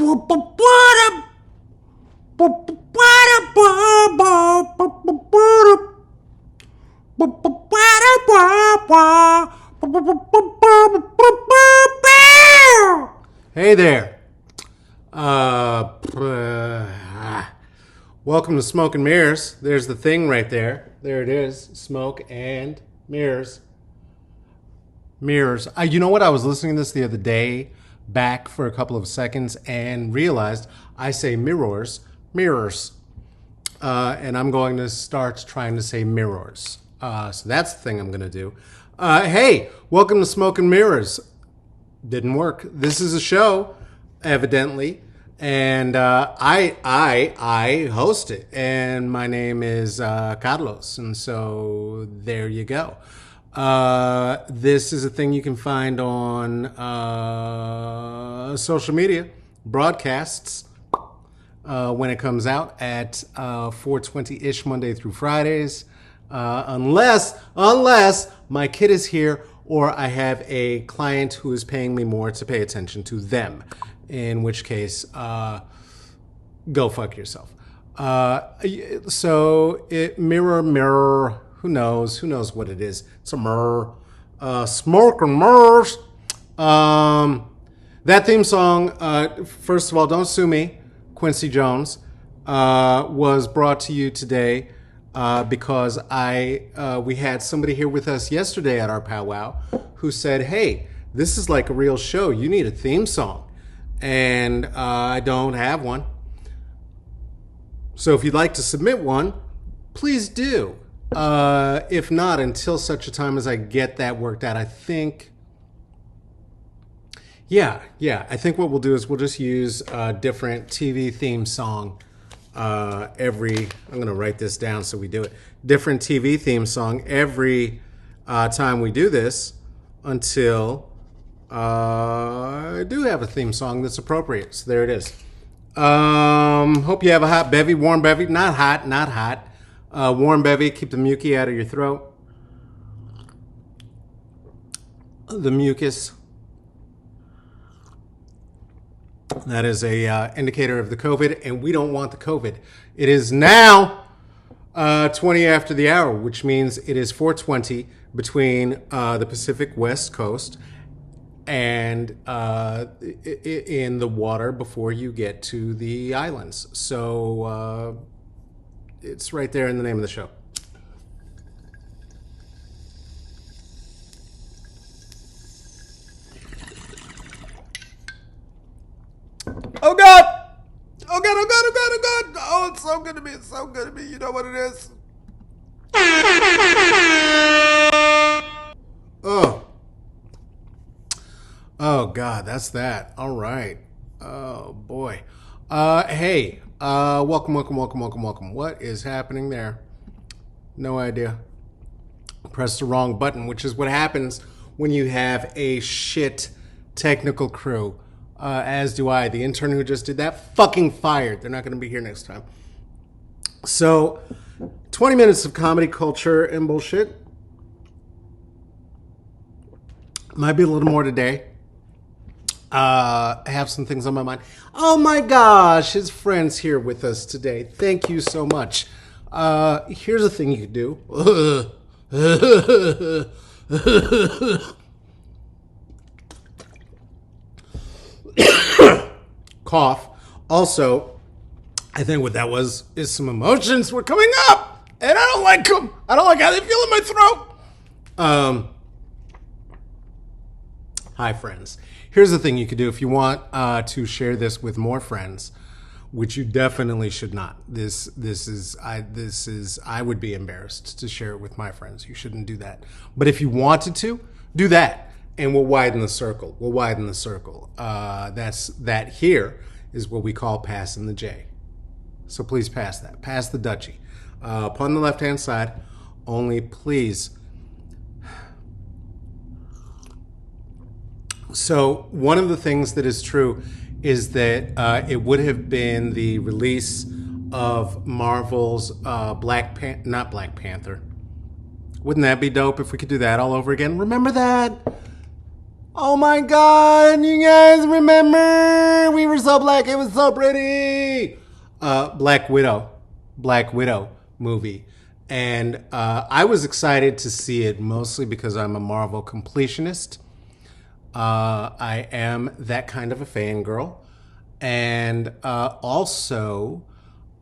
Hey there. Welcome to Smoke and Mirrors. There's the thing right there. There it is. Smoke and mirrors. Mirrors. You know what? I was listening to this the other day back for a couple of seconds and realized I say mirrors. And I'm going to start trying to say mirrors. So that's the thing I'm going to do. Hey, welcome to Smoke and Mirrors. Didn't work. This is a show, evidently, and I host it, and my name is Carlos, and so there you go. This is a thing you can find on social media, broadcasts, when it comes out at 4:20-ish Monday through Fridays, unless my kid is here or I have a client who is paying me more to pay attention to them, in which case, go fuck yourself. So mirror, who knows what it is. It's a mirror, smoke and mirrors. That theme song, first of all, don't sue me, Quincy Jones, was brought to you today because we had somebody here with us yesterday at our powwow who said, hey, this is like a real show. You need a theme song. And I don't have one. So if you'd like to submit one, please do. If not, until such a time as I get that worked out, I think... Yeah. I think what we'll do is we'll just use a different TV theme song I'm going to write this down so we do it. Different TV theme song every time we do this until I do have a theme song that's appropriate. So there it is. Hope you have a hot bevy, warm bevy. Not hot. Warm bevy. Keep the mucus out of your throat. The mucus. That is a indicator of the COVID, and we don't want the COVID. It is now 20 after the hour, which means it is 4:20 between the Pacific West Coast and in the water before you get to the islands. So it's right there in the name of the show. Oh God! Oh God! Oh, it's so good to me. You know what it is. Oh God, that's that. All right. Oh boy. Hey, welcome. What is happening there? No idea. Press the wrong button, which is what happens when you have a shit technical crew. As do I. The intern who just did that, fucking fired. They're not going to be here next time. So, 20 minutes of comedy, culture, and bullshit. Might be a little more today. I have some things on my mind. Oh my gosh, his friend's here with us today. Thank you so much. Here's a thing you could do. Cough. Also, I think what that was is some emotions were coming up, and I don't like them. I don't like how they feel in my throat. Hi, friends. Here's the thing you could do if you want to share this with more friends, which you definitely should not. I would be embarrassed to share it with my friends. You shouldn't do that. But if you wanted to, do that. And we'll widen the circle. That here is what we call passing the J. So please pass that. Pass the Dutchie. Upon the left-hand side, only please. So one of the things that is true is that it would have been the release of Marvel's not Black Panther. Wouldn't that be dope if we could do that all over again? Remember that? Oh my God, you guys remember? We were so black, it was so pretty. Black Widow. Black Widow movie. And I was excited to see it mostly because I'm a Marvel completionist. I am that kind of a fangirl. And also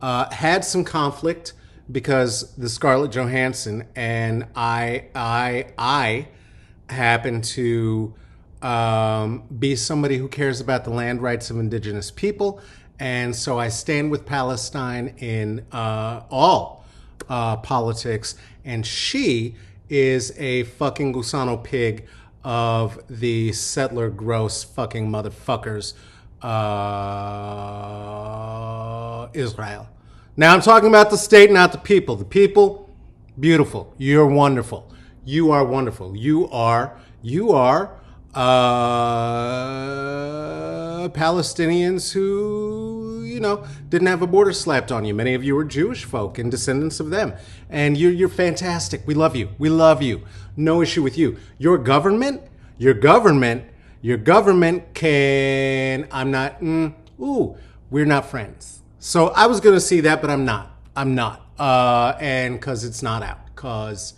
had some conflict because the Scarlett Johansson and I happen to be somebody who cares about the land rights of indigenous people. And so I stand with Palestine in all politics. And she is a fucking gusano pig of the settler gross fucking motherfuckers, Israel. Now I'm talking about the state, not the people. The people, beautiful. You're wonderful. You are wonderful. You are Palestinians who, didn't have a border slapped on you. Many of you are Jewish folk and descendants of them. And you're fantastic. We love you. We love you. No issue with you. Your government can, we're not friends. So I was going to see that, but I'm not. And because it's not out. Because,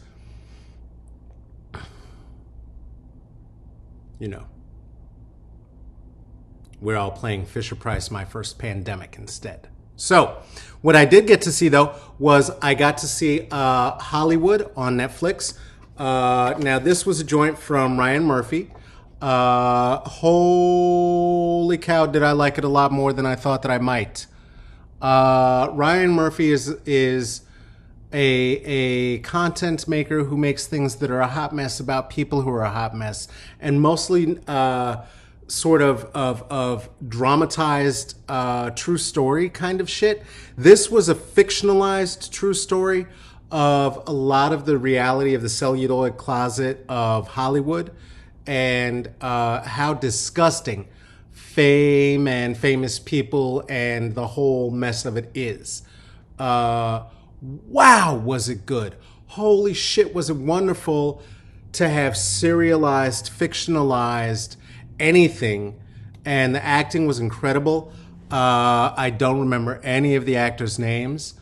we're all playing Fisher-Price, My First Pandemic instead. So what I did get to see, though, was I got to see Hollywood on Netflix. Now, this was a joint from Ryan Murphy. Holy cow, did I like it a lot more than I thought that I might. Ryan Murphy is a content maker who makes things that are a hot mess about people who are a hot mess, and mostly sort of dramatized true story kind of shit. This was a fictionalized true story of a lot of the reality of the celluloid closet of Hollywood and how disgusting fame and famous people and the whole mess of it is. Wow, was it good. Holy shit, was it wonderful to have serialized, fictionalized anything, and the acting was incredible. I don't remember any of the actors' names.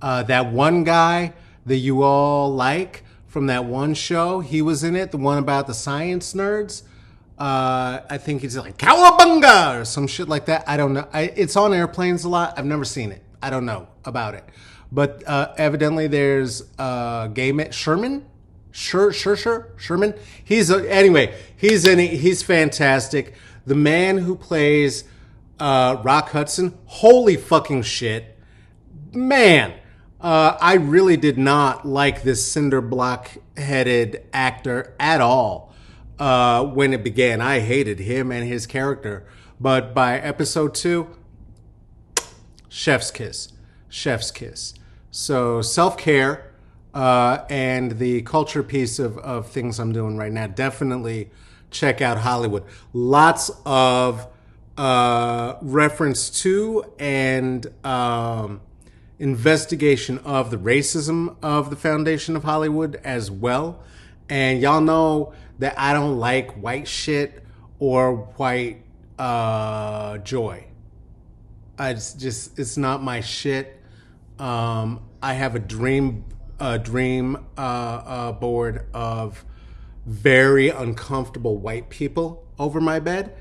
That one guy that you all like from that one show, he was in it, the one about the science nerds. I think he's like Cowabunga or some shit like that. I don't know. It's on airplanes a lot. I've never seen it. I don't know about it. But evidently there's Sherman. Sherman. He's in it. He's fantastic. The man who plays Rock Hudson, holy fucking shit, man. I really did not like this cinder block-headed actor at all when it began. I hated him and his character, but by episode 2, chef's kiss. So self-care. And the culture piece of things I'm doing right now, definitely check out Hollywood. Lots of reference to and investigation of the racism of the foundation of Hollywood as well. And y'all know that I don't like white shit or white joy. It's not my shit. I have a dream board of very uncomfortable white people over my bed,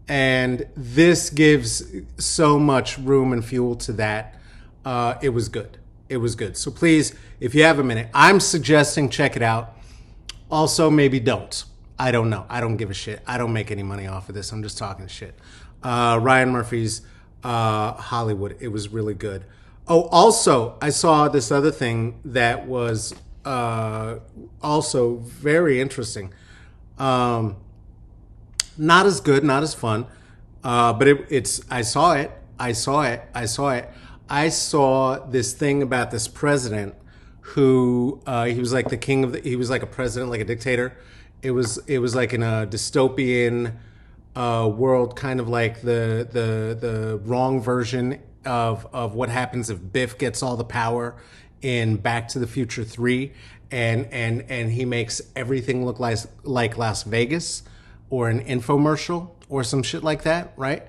and this gives so much room and fuel to that. It was good. So please, if you have a minute, I'm suggesting check it out. Also, maybe don't. I don't know. I don't give a shit. I don't make any money off of this. I'm just talking shit. Ryan Murphy's Hollywood. It was really good. Oh, also, I saw this other thing that was also very interesting. Not as good, not as fun, but it's. I saw it. I saw this thing about this president who he was like the king of the. He was like a president, like a dictator. It was like in a dystopian world, kind of like the wrong version of what happens if Biff gets all the power in Back to the Future 3, and he makes everything look like Las Vegas. or an infomercial or some shit like that, right?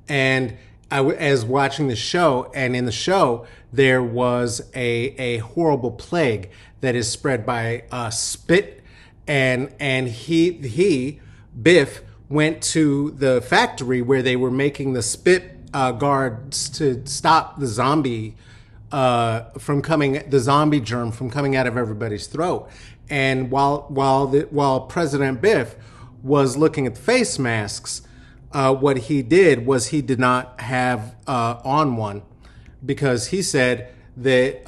And as watching the show, and in the show there was a horrible plague that is spread by spit, and he Biff went to the factory where they were making the spit guards to stop the zombie the zombie germ from coming out of everybody's throat. And while President Biff was looking at the face masks, what he did was he did not have on one, because he said that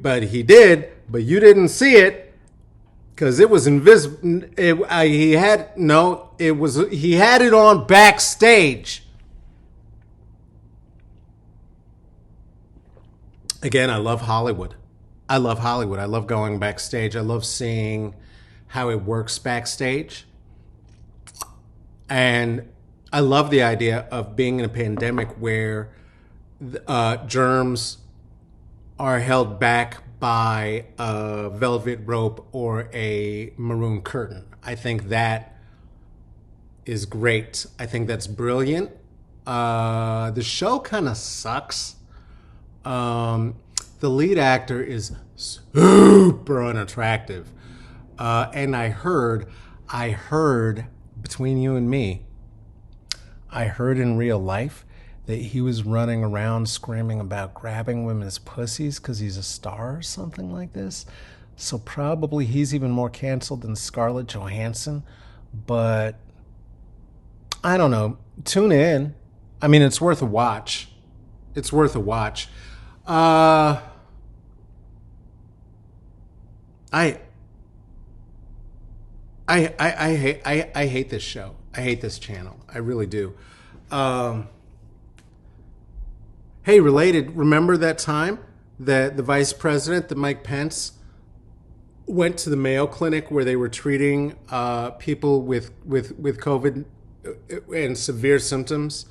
but he did, but you didn't see it because it was invisible. He had it on backstage. Again, I love Hollywood. I love going backstage. I love seeing how it works backstage. And I love the idea of being in a pandemic where germs are held back by a velvet rope or a maroon curtain. I think that is great. I think that's brilliant. The show kind of sucks. The lead actor is super unattractive. And I heard, between you and me, I heard in real life that he was running around screaming about grabbing women's pussies because he's a star or something like this. So probably he's even more canceled than Scarlett Johansson. But I don't know. Tune in. I mean, it's worth a watch. It's worth a watch. I hate this show. I hate this channel. I really do. Hey, related, remember that time that the vice president, that Mike Pence, went to the Mayo Clinic where they were treating people with COVID and severe symptoms?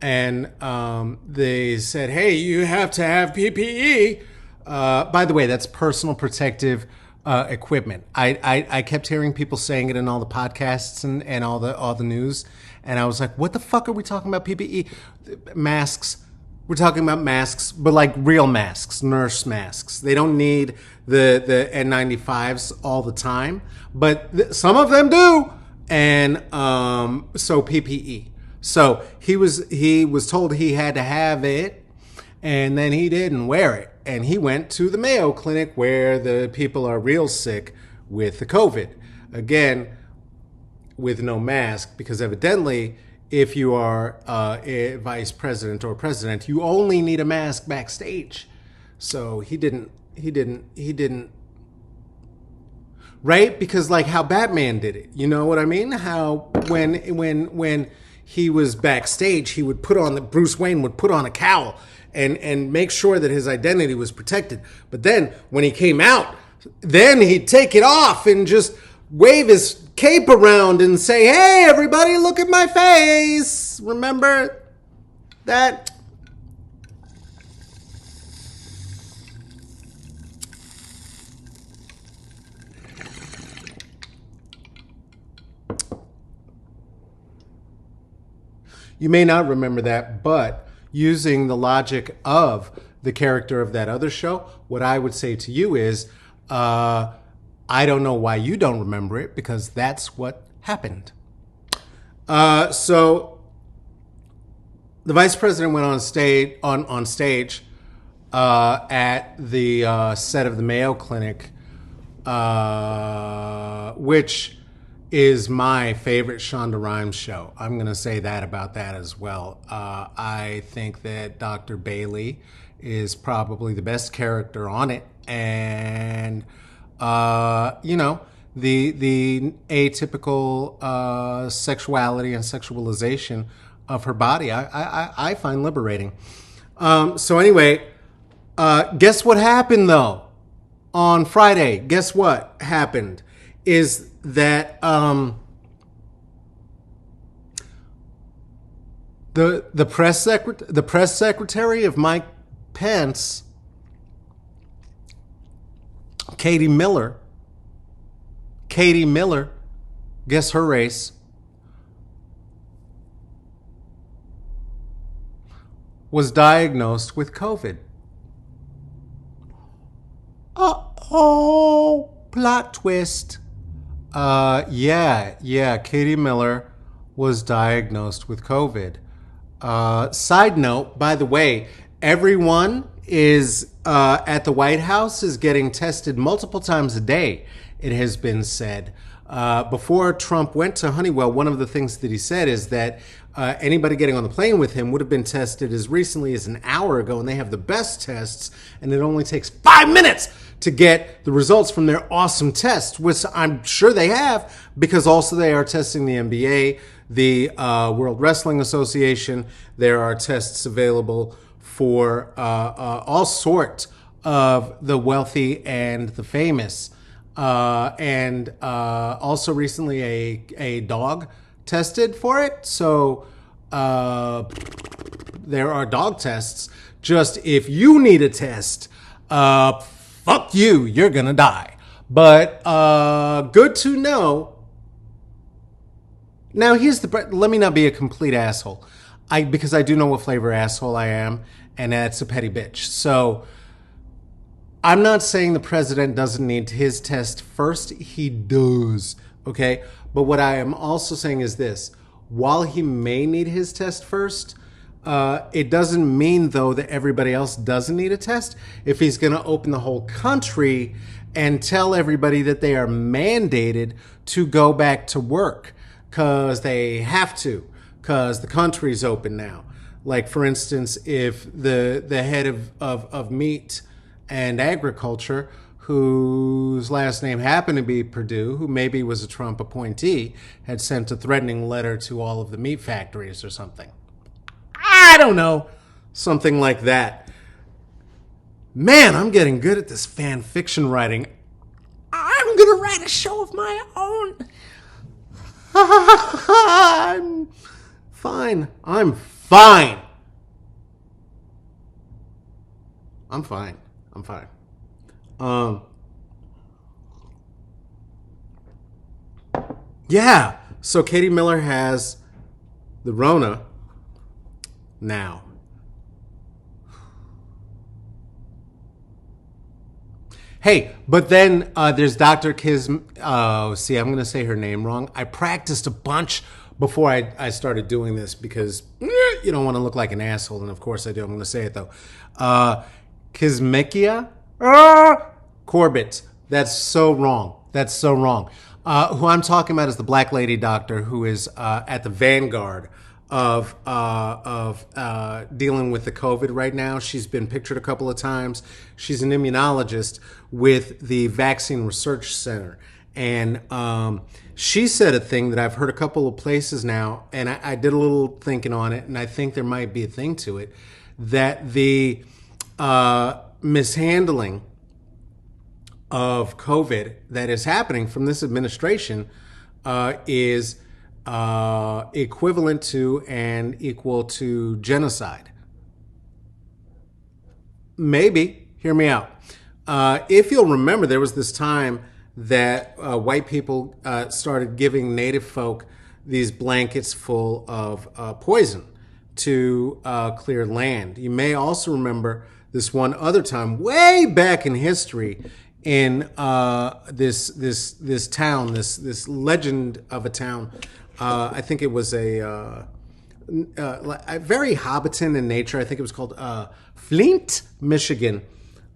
And they said, hey, you have to have PPE. By the way, that's personal protective equipment. I kept hearing people saying it in all the podcasts and all the news. And I was like, what the fuck are we talking about PPE? Masks. We're talking about masks, but like real masks, nurse masks. They don't need the N95s all the time, but some of them do. And so PPE. So he was told he had to have it, and then he didn't wear it. And he went to the Mayo Clinic where the people are real sick with the COVID. Again, with no mask, because evidently if you are a vice president or president, you only need a mask backstage. So he didn't, right? Because like how Batman did it, you know what I mean? How when he was backstage, he would Bruce Wayne would put on a cowl and make sure that his identity was protected. But then when he came out, then he'd take it off and just wave his cape around and say, hey, everybody, look at my face. Remember that? You may not remember that, but using the logic of the character of that other show, what I would say to you is, I don't know why you don't remember it, because that's what happened. So the vice president went on stage at the set of the Mayo Clinic, which is my favorite Shonda Rhimes show. I'm going to say that about that as well. I think that Dr. Bailey is probably the best character on it. And, you know, the atypical sexuality and sexualization of her body, I find liberating. So anyway, guess what happened, though? On Friday, guess what happened? Is that the press secretary of Mike Pence, Katie Miller, guess her race, was diagnosed with COVID. Uh-oh, plot twist. Yeah, Katie Miller was diagnosed with COVID. Side note, by the way, everyone is at the White House is getting tested multiple times a day, it has been said. Before Trump went to Honeywell, one of the things that he said is that anybody getting on the plane with him would have been tested as recently as an hour ago, and they have the best tests, and it only takes 5 minutes to get the results from their awesome test, which I'm sure they have, because also they are testing the NBA, the World Wrestling Association. There are tests available for all sorts of the wealthy and the famous. And also recently a dog tested for it. So there are dog tests. Just if you need a test, fuck you, you're gonna die. But good to know. Now let me not be a complete asshole. Because I do know what flavor asshole I am, and that's a petty bitch. So I'm not saying the president doesn't need his test first. He does, okay? But what I am also saying is this. While he may need his test first, it doesn't mean, though, that everybody else doesn't need a test. If he's going to open the whole country and tell everybody that they are mandated to go back to work because they have to, because the country's open now. Like, for instance, if the head of meat and agriculture, whose last name happened to be Perdue, who maybe was a Trump appointee, had sent a threatening letter to all of the meat factories or something. I don't know. Something like that. Man, I'm getting good at this fan fiction writing. I'm going to write a show of my own. I'm fine. I'm fine. I'm fine. I'm fine. Yeah. So Katie Miller has the Rona now. Hey, but then there's Dr. Kism. Oh, see, I'm going to say her name wrong. I practiced a bunch before I started doing this because you don't want to look like an asshole. And of course I do. I'm going to say it though. Kizzmekia Corbett. That's so wrong. That's so wrong. Who I'm talking about is the black lady doctor who is at the vanguard of dealing with the COVID right now. She's been pictured a couple of times. She's an immunologist with the Vaccine Research Center. And she said a thing that I've heard a couple of places now, and I did a little thinking on it, and I think there might be a thing to it, that the mishandling of COVID that is happening from this administration is equivalent to and equal to genocide. Maybe. Hear me out. If you'll remember, there was this time that white people started giving native folk these blankets full of poison to clear land. You may also remember this one other time, way back in history, in this town, this legend of a town. I think it was a very Hobbiton in nature. I think it was called Flint, Michigan,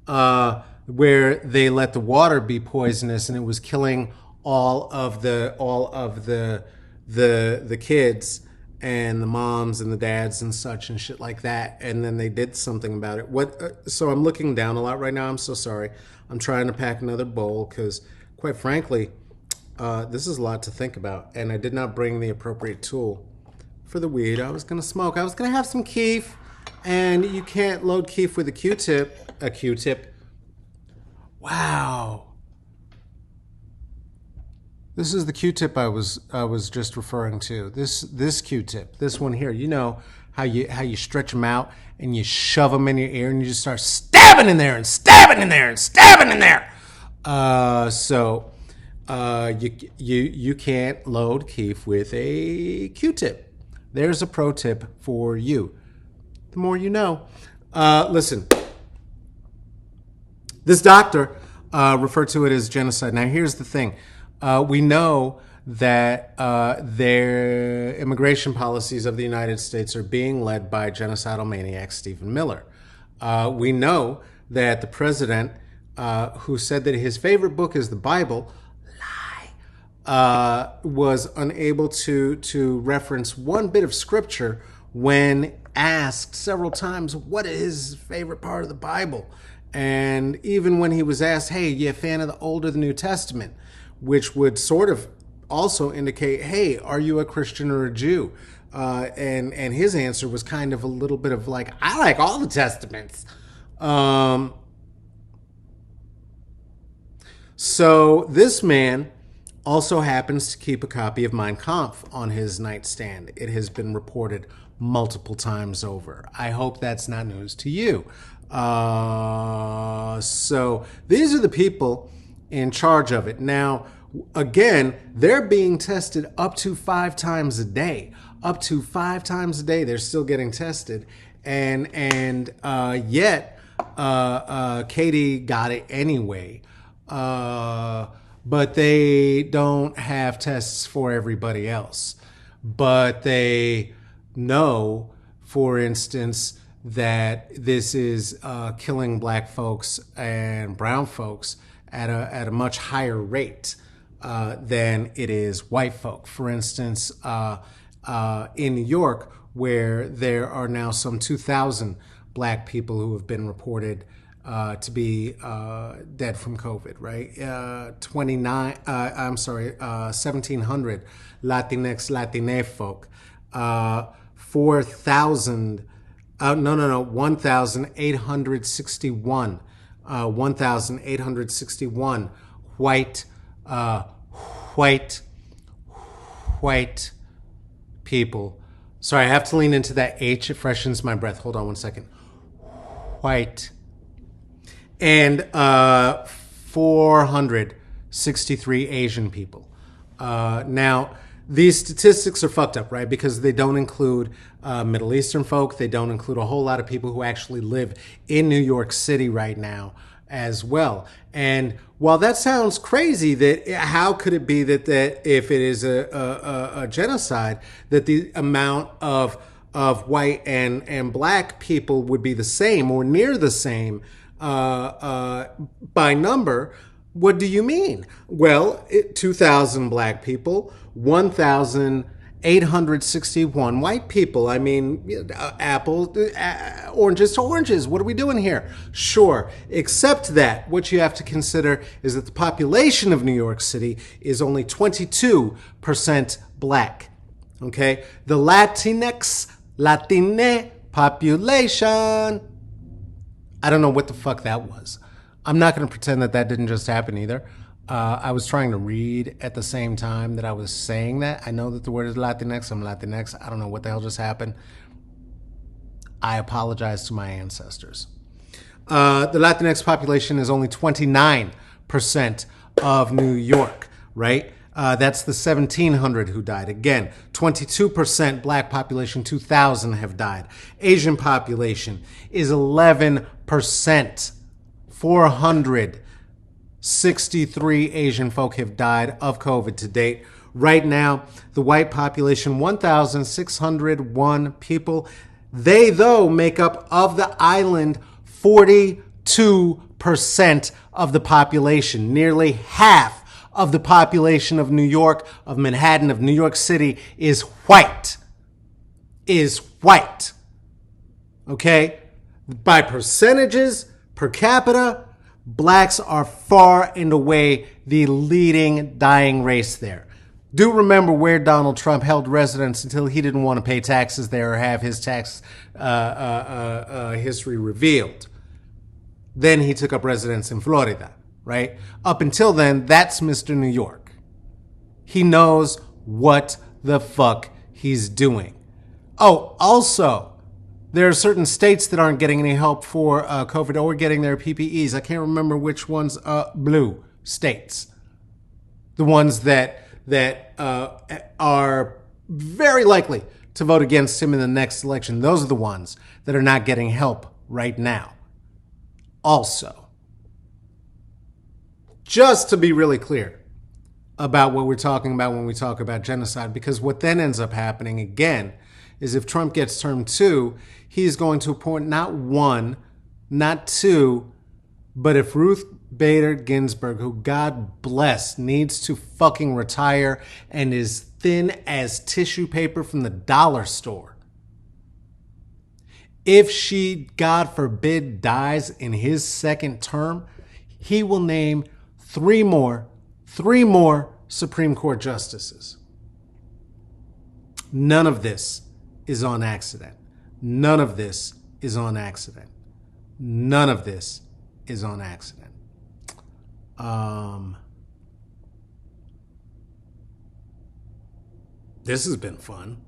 where they let the water be poisonous, and it was killing all of the kids and the moms and the dads and such and shit like that. And then they did something about it. So I'm looking down a lot right now. I'm so sorry. I'm trying to pack another bowl because, quite frankly, this is a lot to think about. And I did not bring the appropriate tool for the weed I was going to smoke. I was going to have some keef, and you can't load keef with a Q-tip. A Q-tip. Wow. This is the Q-tip I was just referring to. This Q-tip, this one here. You know how you stretch them out and you shove them in your ear and you just start stabbing in there and stabbing in there and stabbing in there. So You can't load Keith with a Q-tip. There's a pro tip for you. The more you know. Listen, this doctor referred to it as genocide. Now, here's the thing. We know that their immigration policies of the United States are being led by genocidal maniac Stephen Miller. We know that the president, who said that his favorite book is the Bible, was unable to reference one bit of scripture when asked several times what is his favorite part of the Bible. And even when he was asked, hey, you a fan of the Old or the New Testament, which would sort of also indicate, hey, are you a Christian or a Jew? And his answer was kind of a little bit of like, I like all the testaments. So this man also happens to keep a copy of Mein Kampf on his nightstand. It has been reported multiple times over. I hope that's not news to you. So these are the people in charge of it. Now, again, they're being tested up to 5 times a day. Up to 5 times a day, they're still getting tested. And yet, Katie got it anyway. But they don't have tests for everybody else. But they know, for instance, that this is killing black folks and brown folks at a much higher rate than it is white folk. For instance, in New York, where there are now some 2,000 black people who have been reported to be dead from COVID, right? 1,700 Latinx, Latine folk, 4,000, 1,861, 1,861 white people. Sorry, I have to lean into that H. It freshens my breath. Hold on one second. White. And 463 Asian people. Now, these statistics are fucked up, right? Because they don't include Middle Eastern folk. They don't include a whole lot of people who actually live in New York City right now as well. And while that sounds crazy, that how could it be that if it is a genocide, that the amount of white and black people would be the same or near the same by number? What do you mean? Well, 2,000 black people, 1,861 white people. I mean, oranges to oranges. What are we doing here? Sure, except that what you have to consider is that the population of New York City is only 22% black. Okay? The Latine population, I don't know what the fuck that was. I'm not going to pretend that didn't just happen either. I was trying to read at the same time that I was saying that. I know that the word is Latinx. I'm Latinx. I don't know what the hell just happened. I apologize to my ancestors. The Latinx population is only 29% of New York, right? That's the 1,700 who died. Again, 22% black population, 2,000 have died. Asian population is 11%. 463 Asian folk have died of COVID to date. Right now, the white population, 1,601 people. They, though, make up of the island 42% of the population. Nearly half of the population of New York, of Manhattan, of New York City is white. Okay? By percentages, per capita, blacks are far and away the leading dying race there. Do remember where Donald Trump held residence until he didn't want to pay taxes there or have his tax history revealed. Then he took up residence in Florida, right? Up until then, that's Mr. New York. He knows what the fuck he's doing. Oh, also, there are certain states that aren't getting any help for COVID or getting their PPEs. I can't remember which ones. Blue states. the ones that are very likely to vote against him in the next election, those are the ones that are not getting help right now. Also, just to be really clear about what we're talking about when we talk about genocide, because what then ends up happening again is if Trump gets term 2, he's going to appoint not 1, not 2, but if Ruth Bader Ginsburg, who God bless, needs to fucking retire and is thin as tissue paper from the dollar store, if she, God forbid, dies in his second term, he will name 3 more Supreme Court justices. None of this is on accident. None of this is on accident. None of this is on accident. This has been fun.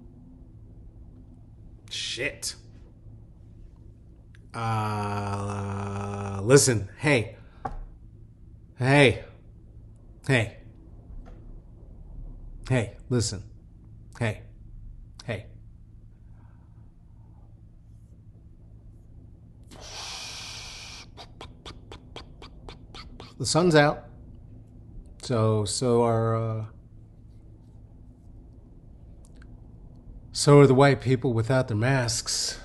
Shit. Listen, hey, listen, hey. The sun's out, so are the white people without their masks.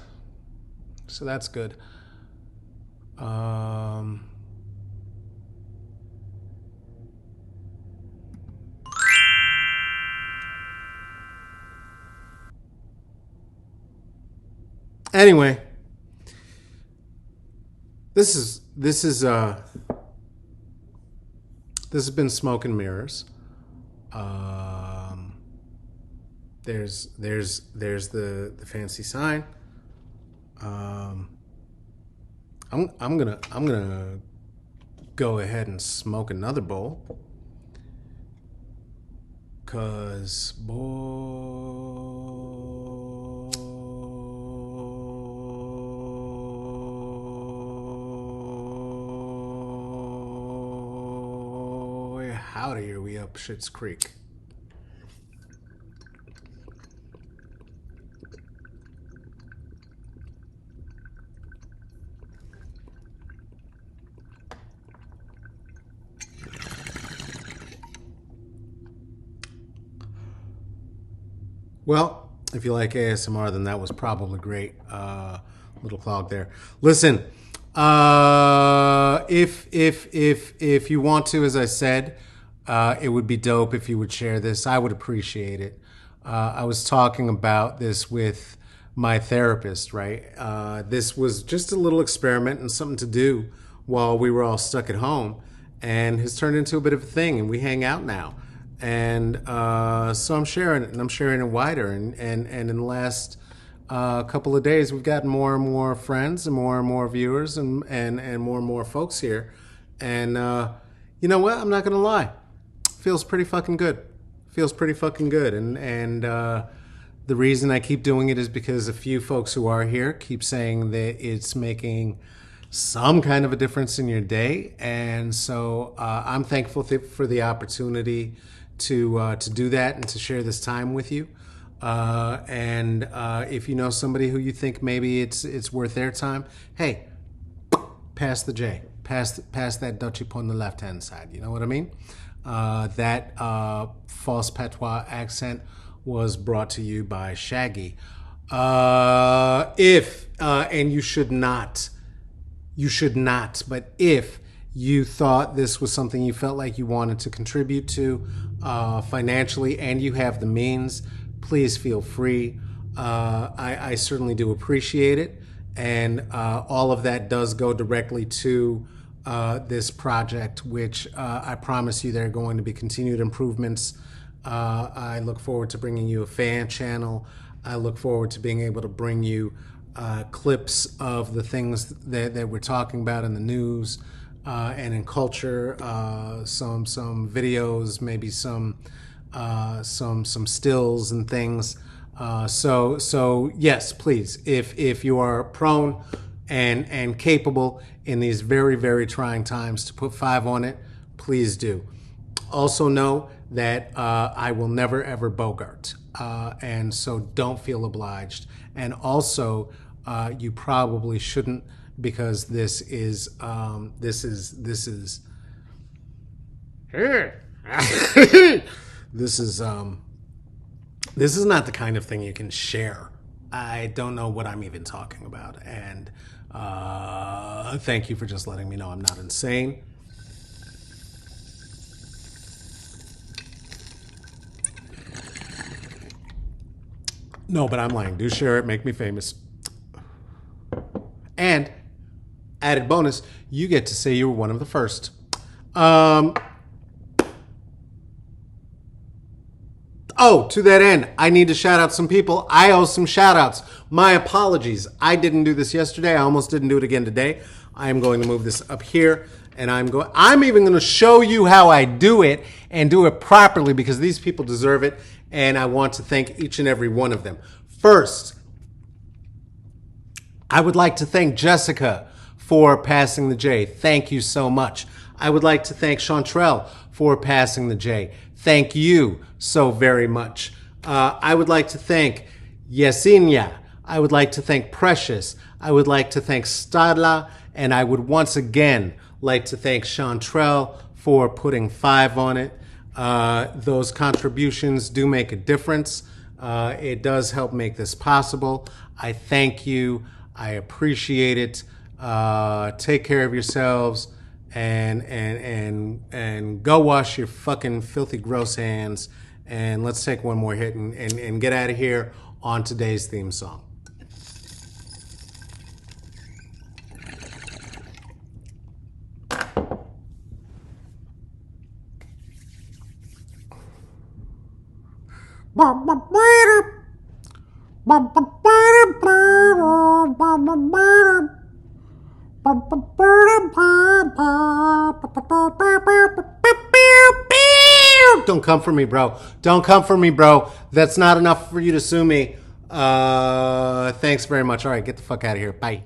So that's good. Anyway, this has been Smoke and Mirrors. There's the fancy sign. I'm gonna go ahead and smoke another bowl, cause boy, howdy, are we up Schitt's Creek. Well, if you like ASMR, then that was probably great. Little clog there. Listen, if you want to, as I said, it would be dope if you would share this. I would appreciate it. I was talking about this with my therapist, right? This was just a little experiment and something to do while we were all stuck at home, and has turned into a bit of a thing, and we hang out now. And so I'm sharing it, and I'm sharing it wider. And in the last couple of days, we've gotten more and more friends and more viewers and more folks here. And you know what? I'm not going to lie. Feels pretty fucking good. And the reason I keep doing it is because a few folks who are here keep saying that it's making some kind of a difference in your day. And so I'm thankful for the opportunity to do that and to share this time with you. And if you know somebody who you think maybe it's worth their time, hey, pass the J, pass that Dutchie on the left hand side. You know what I mean? That false patois accent was brought to you by Shaggy. If and you should not, but if you thought this was something you felt like you wanted to contribute to financially and you have the means, please feel free. I certainly do appreciate it. And all of that does go directly to this project, which I promise you there are going to be continued improvements. I look forward to bringing you a fan channel. I look forward to being able to bring you clips of the things that we're talking about in the news. And in culture, some videos, maybe some stills and things. So yes, please, if you are prone and capable in these very, very trying times to put 5 on it, please do. Also know that I will never ever Bogart, and so don't feel obliged. And also, you probably shouldn't, because this is this is this is not the kind of thing you can share. I don't know what I'm even talking about, and thank you for just letting me know I'm not insane. No, but I'm lying. Do share it. Make me famous. And added bonus, you get to say you were one of the first. Oh, to that end, I need to shout out some people. I owe some shout outs. My apologies. I didn't do this yesterday. I almost didn't do it again today. I am going to move this up here, and I'm even going to show you how I do it and do it properly, because these people deserve it, and I want to thank each and every one of them. First, I would like to thank Jessica for passing the J. Thank you so much. I would like to thank Chantrell for passing the J. Thank you so very much. I would like to thank Yesinia. I would like to thank Precious. I would like to thank Stadla. And I would once again like to thank Chantrell for putting 5 on it. Those contributions do make a difference. It does help make this possible. I thank you. I appreciate it. Take care of yourselves, and go wash your fucking filthy gross hands, and let's take one more hit and get out of here on today's theme song. Don't come for me, bro. Don't come for me, bro. That's not enough for you to sue me. Thanks very much. All right, get the fuck out of here. Bye.